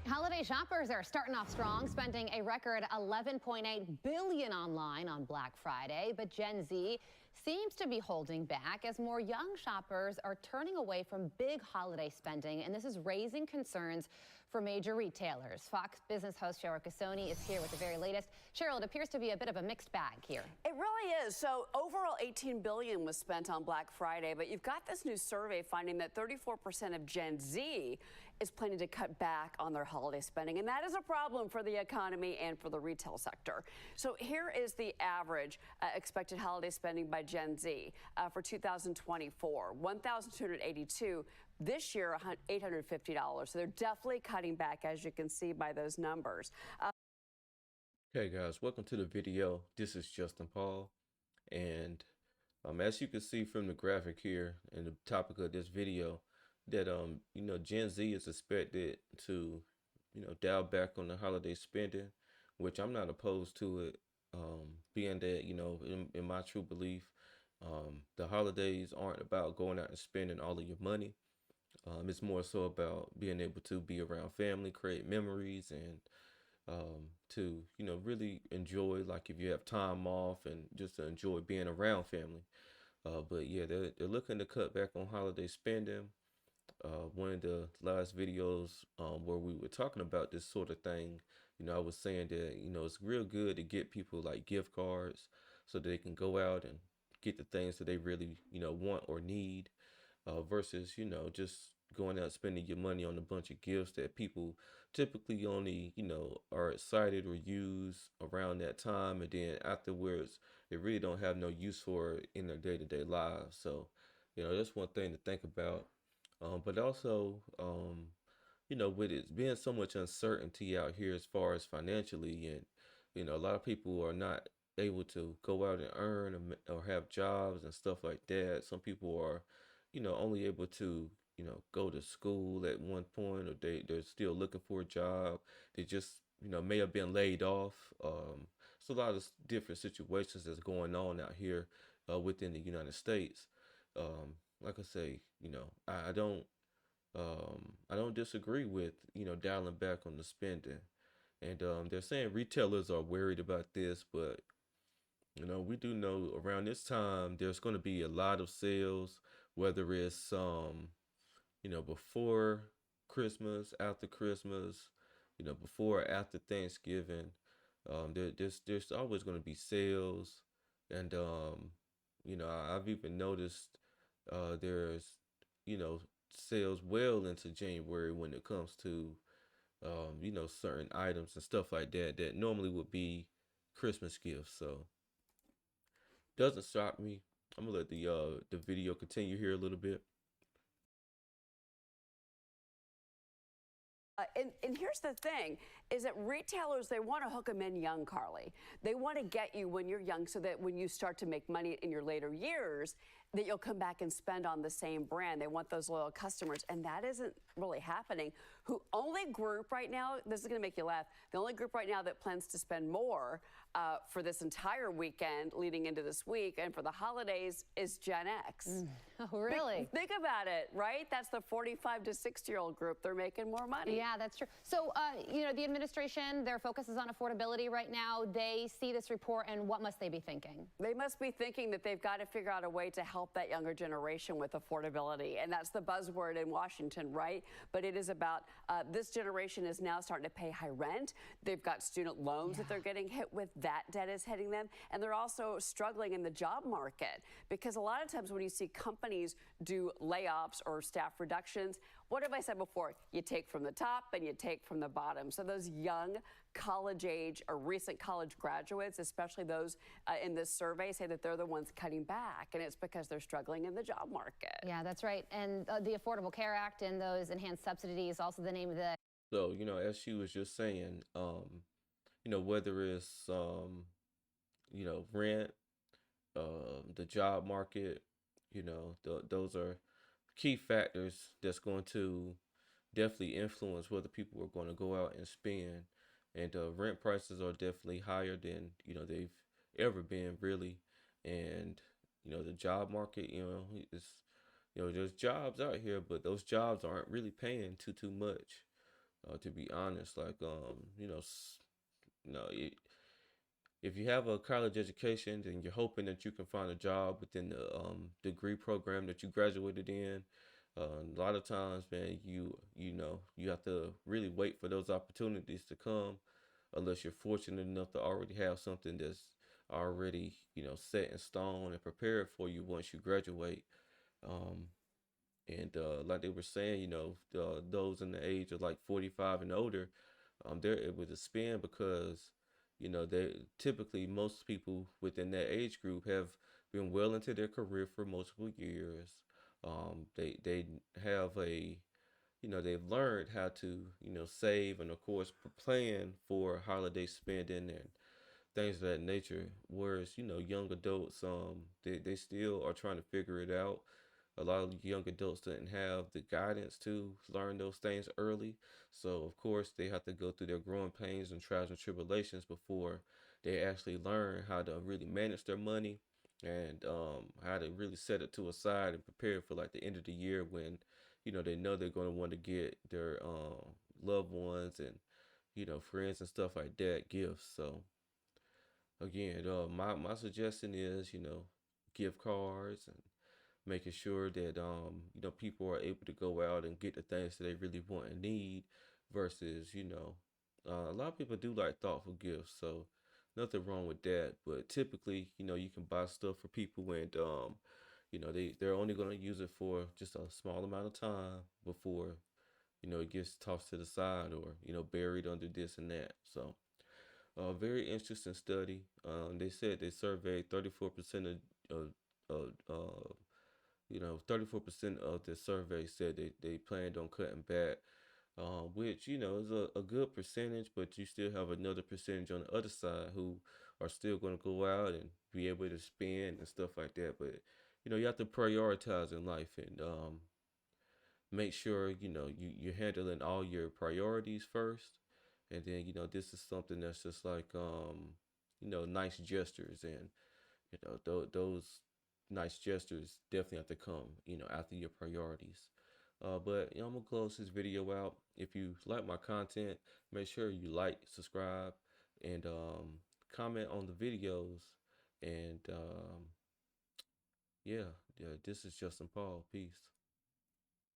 Holiday shoppers are starting off strong, spending a record $11.8 billion online on Black Friday. But Gen Z seems to be holding back as more young shoppers are turning away from big holiday spending. And this is raising concerns for major retailers. Fox Business host Cheryl Casoni is here with the very latest. Cheryl, it appears to be a bit of a mixed bag here. It really is. So overall, $18 billion was spent on Black Friday. But you've got this new survey finding that 34% of Gen Z is planning to cut back on their holiday spending, and that is a problem for the economy and for the retail sector. So here is the average expected holiday spending by Gen Z for 2024, $1,282. This year, $850. So they're definitely cutting back, as you can see by those numbers. Hey guys, welcome to the video. This is Justin Paul, and as you can see from the graphic here and the topic of this video, that Gen Z is expected to dial back on the holiday spending, which I'm not opposed to it, being that in my true belief, the holidays aren't about going out and spending all of your money. It's more so about being able to be around family, create memories, and to really enjoy, like if you have time off, and just to enjoy being around family. But yeah, they're looking to cut back on holiday spending. One of the last videos where we were talking about this sort of thing, I was saying that it's real good to get people like gift cards so they can go out and get the things that they really want or need, versus just going out spending your money on a bunch of gifts that people typically only are excited or use around that time, and then afterwards they really don't have no use for it in their day-to-day lives. So that's one thing to think about. But also, with it being so much uncertainty out here as far as financially, and, a lot of people are not able to go out and earn or have jobs and stuff like that. Some people are, only able to, go to school at one point, or they're still looking for a job. They just, may have been laid off. So a lot of different situations that's going on out here within the United States. Like I say, I don't disagree with dialing back on the spending, and they're saying retailers are worried about this, but we do know around this time there's going to be a lot of sales, whether it's before Christmas, after Christmas, before or after Thanksgiving. There's always going to be sales, and I've even noticed there's sales well into January when it comes to certain items and stuff like that that normally would be Christmas gifts. So doesn't stop me. I'm gonna let the video continue here a little bit. And here's the thing, is that retailers, they want to hook them in young, Carly. They want to get you when you're young so that when you start to make money in your later years, that you'll come back and spend on the same brand. They want those loyal customers, and that isn't really happening. Who only group right now, this is going to make you laugh, the only group right now that plans to spend more for this entire weekend leading into this week and for the holidays is Gen X. Oh, really? Think about it, right? That's the 45 to 60-year-old group. They're making more money. Yeah, that's true. So, the administration, their focus is on affordability right now. They see this report, and what must they be thinking? They must be thinking that they've got to figure out a way to help that younger generation with affordability. And that's the buzzword in Washington, right? But it is about this generation is now starting to pay high rent. They've got student loans that they're getting hit with. That debt is hitting them. And they're also struggling in the job market, because a lot of times when you see companies do layoffs or staff reductions, what have I said before? You take from the top and you take from the bottom. So those young college age or recent college graduates, especially those in this survey, say that they're the ones cutting back, and it's because they're struggling in the job market. Yeah, that's right. And the Affordable Care Act and those enhanced subsidies, also the name of the... So, as she was just saying, whether it's, rent, the job market, those are key factors that's going to definitely influence whether people are going to go out and spend. And rent prices are definitely higher than they've ever been, really. And the job market, it's there's jobs out here, but those jobs aren't really paying too much. To be honest, like you know, if you have a college education, then you're hoping that you can find a job within the degree program that you graduated in. A lot of times, man, you have to really wait for those opportunities to come, unless you're fortunate enough to already have something that's already set in stone and prepared for you once you graduate. Um, and like they were saying, those in the age of like 45 and older, they're able to spend because, they typically most people within that age group have been well into their career for multiple years. They have they've learned how to, save and of course plan for holiday spending and things of that nature. Whereas, young adults, they still are trying to figure it out. A lot of young adults didn't have the guidance to learn those things early. So, of course, they have to go through their growing pains and trials and tribulations before they actually learn how to really manage their money and how to really set it to a side and prepare for like the end of the year when, they know they're going to want to get their loved ones and, friends and stuff like that gifts. So, again, my suggestion is, gift cards and making sure that people are able to go out and get the things that they really want and need versus a lot of people do like thoughtful gifts, so nothing wrong with that. But typically, you can buy stuff for people and they're only going to use it for just a small amount of time before it gets tossed to the side or buried under this and that. So a very interesting study. They said they surveyed 34% of 34% of the survey said they planned on cutting back, which, is a good percentage, but you still have another percentage on the other side who are still going to go out and be able to spend and stuff like that. But, you have to prioritize in life and make sure, you're handling all your priorities first. And then, this is something that's just like, nice gestures and those nice gestures definitely have to come, after your priorities. But I'm gonna close this video out. If you like my content, make sure you like, subscribe, and comment on the videos. And yeah, this is Justin Paul. Peace.